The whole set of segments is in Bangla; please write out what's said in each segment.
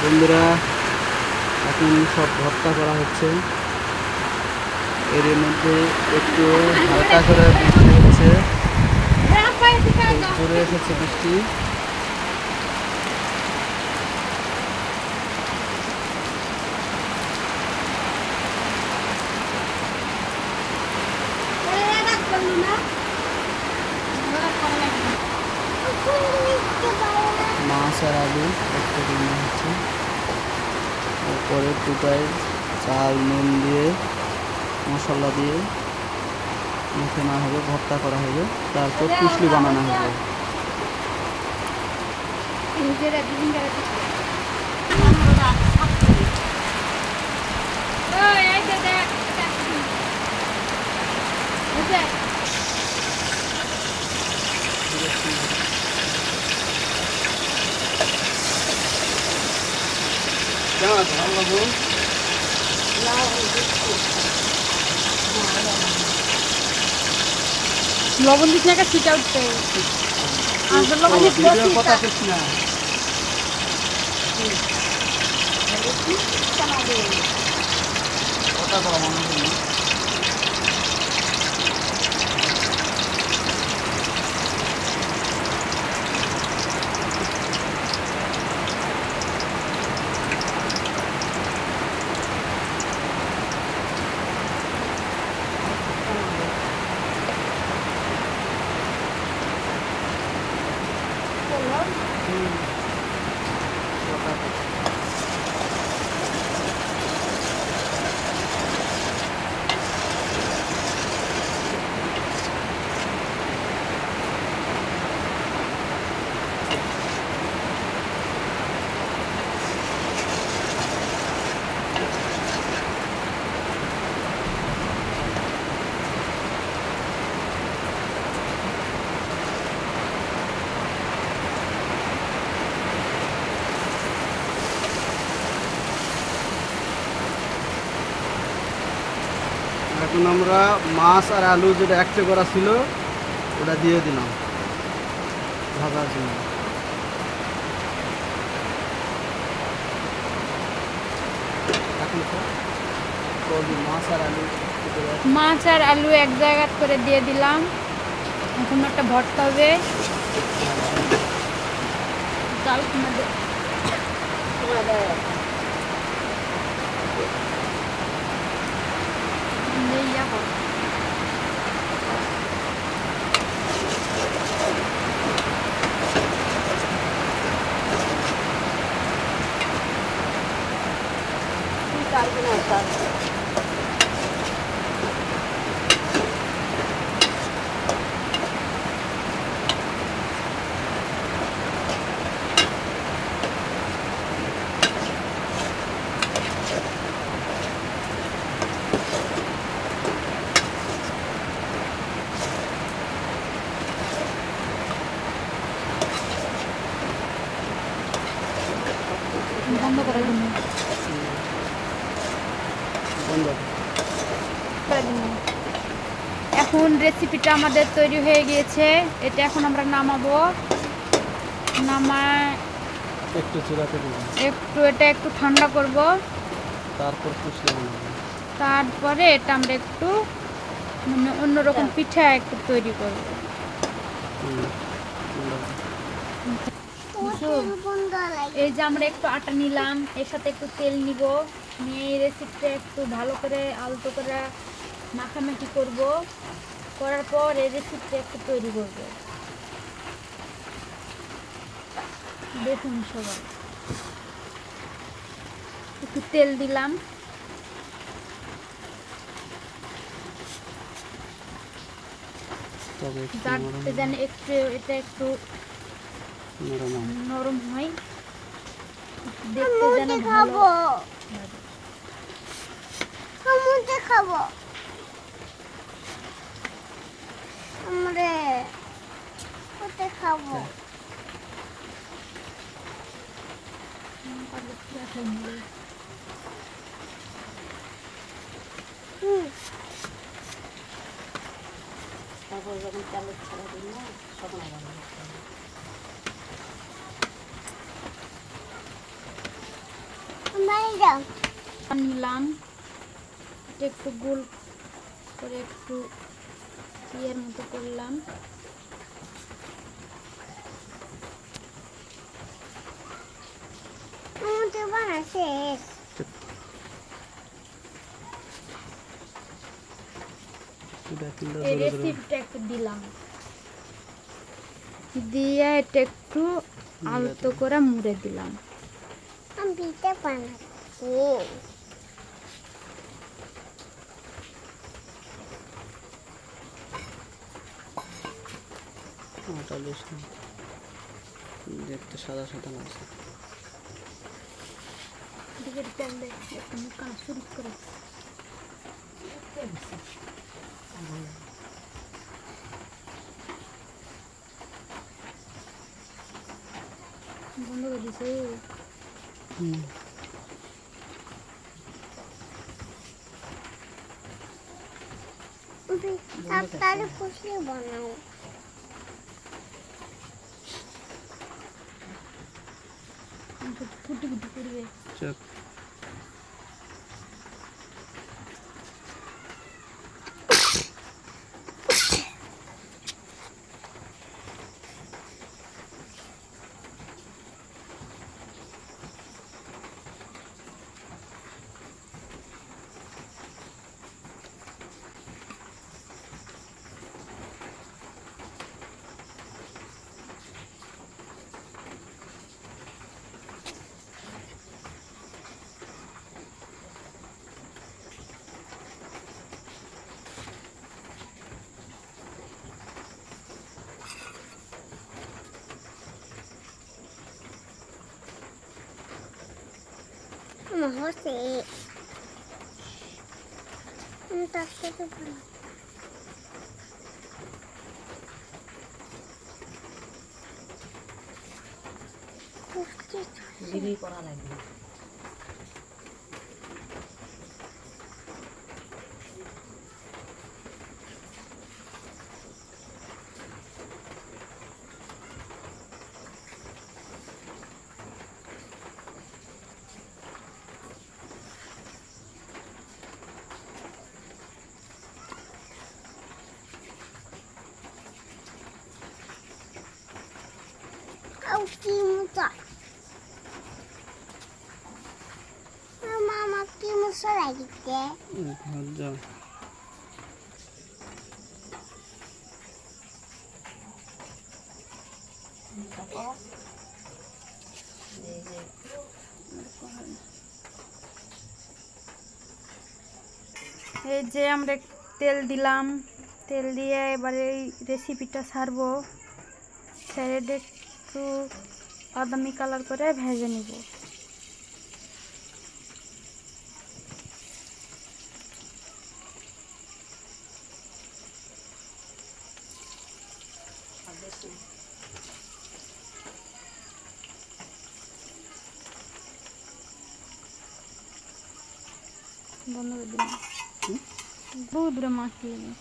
বন্ধুরা এখন সব ভর্তা করা হচ্ছে। এর মধ্যে একটু হালকা করে বৃষ্টি হচ্ছে, জোরে এসেছে বৃষ্টি। মাছ আর আলু একটা রান্না হচ্ছে, তারপরে টুকায় চাল নুন দিয়ে মশলা দিয়ে মাখানো হবে, ভর্তা করা হবে, তারপর কুশলি বানানো হবে। লবণ দিস না, ছিটা উঠতে কথা ঠিক না। কথা বলা মনে হয় না। এখন আমরা মাছ আর আলু যেটা একটু করা ছিল ওটা দিয়ে দিলাম ভাজার জন্য। মাছ আর আলু এক জায়গা করে দিয়ে দিলাম। এখন একটা ভর্তা হবে। বন্ধ করার জন্য এখন রেসিপিটা আমাদের তৈরি হয়ে গিয়েছে। এটা এখন আমরা নামাবো। নামায় একটু চুলাতে দেব, এটা একটু ঠান্ডা করব, তারপর কুশলি বানাবো। তারপরে এটা আমরা একটু মানে অন্যরকম পিঠা একটু তৈরি করব। এই যে আমরা একটু আটা নিলাম, এর সাথে একটু তেল নিব, নিয়ে এই রেসিপিটা একটু ভালো করে আলতো করে মাখামাখি করব। করার পর এই রেসিপিটা একটু তৈরি করব। দেখুন সবাই, একটু তেল দিলাম, যাতে যেন একটু এটা একটু নরম হয়, দেখতে যেন ভালো। খাবো আমরা কোথায় খাবো? তারপর যখন চালের ছাড়া দিন না তখন আবার নিলাম, এটা একটু গোল করে একটু ইয়ের মতো করলাম। এই রেসিপিটা একটু দিলাম, দিয়ে এটা একটু আলতো করে মুড়ে দিলাম। আমি পিঠা বানাচ্ছি। আটা বেশি দেখতে সাদা সাদা লাগছে। দিকে তেল দে, একটু মুখখানা শুরু করে। বন্ধ করে দিছে। তাড়াতাড়ি খুশি বানাও। ফুটি ফুটি করবে। চুপ। হচ্ছে তার সাথে জিবি করা লাগবে। কি মজা মামা, কি মজা লাগিছে। ভাজা এই যে আমরা তেল দিলাম, তেল দিয়ে এবারে এই রেসিপিটা ছাড়বো। ছেড়ে একটু বাদামি কালার করে ভেজে নিব। বন্ধ করে দিলাম, বহু দূরে মাখিয়ে নিই।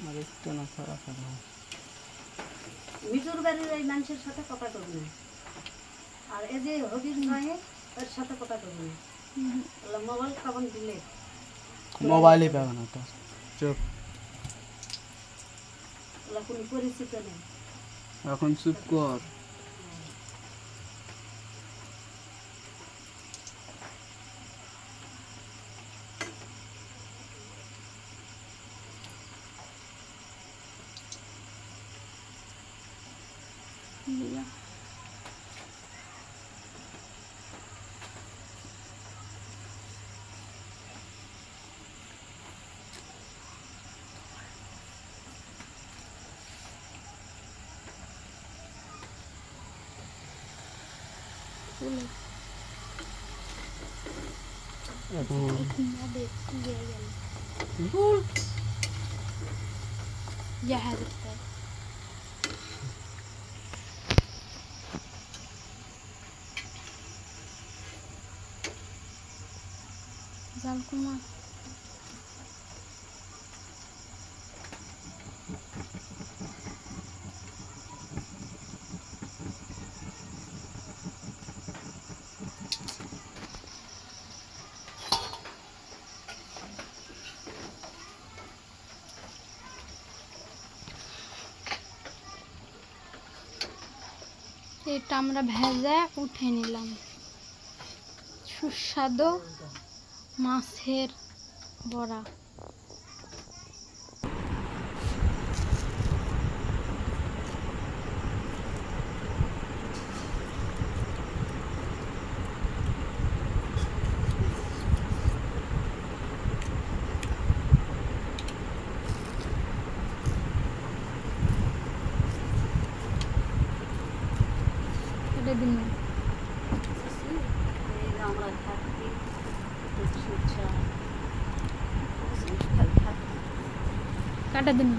আর একটু না খারাপ হবে। মিঠুর বাড়ির এই মানুষের সাথে কথা করবি না, আর এই যে হবির নয় ওর সাথে কথা করবি না। মোবাইল কখন দিলে মোবাইলই পাবে না তো। চুপ। ওলা কোনো পরিচিত নেই। এখন চুপ কর। قول يا هذا الطيب জালকুমা এটা আমরা ভেজে উঠে নিলাম। সুস্বাদু মাছের বড়া। এটা দিন এই যে আমরা খাচ্ছি সরষা কাটা দিন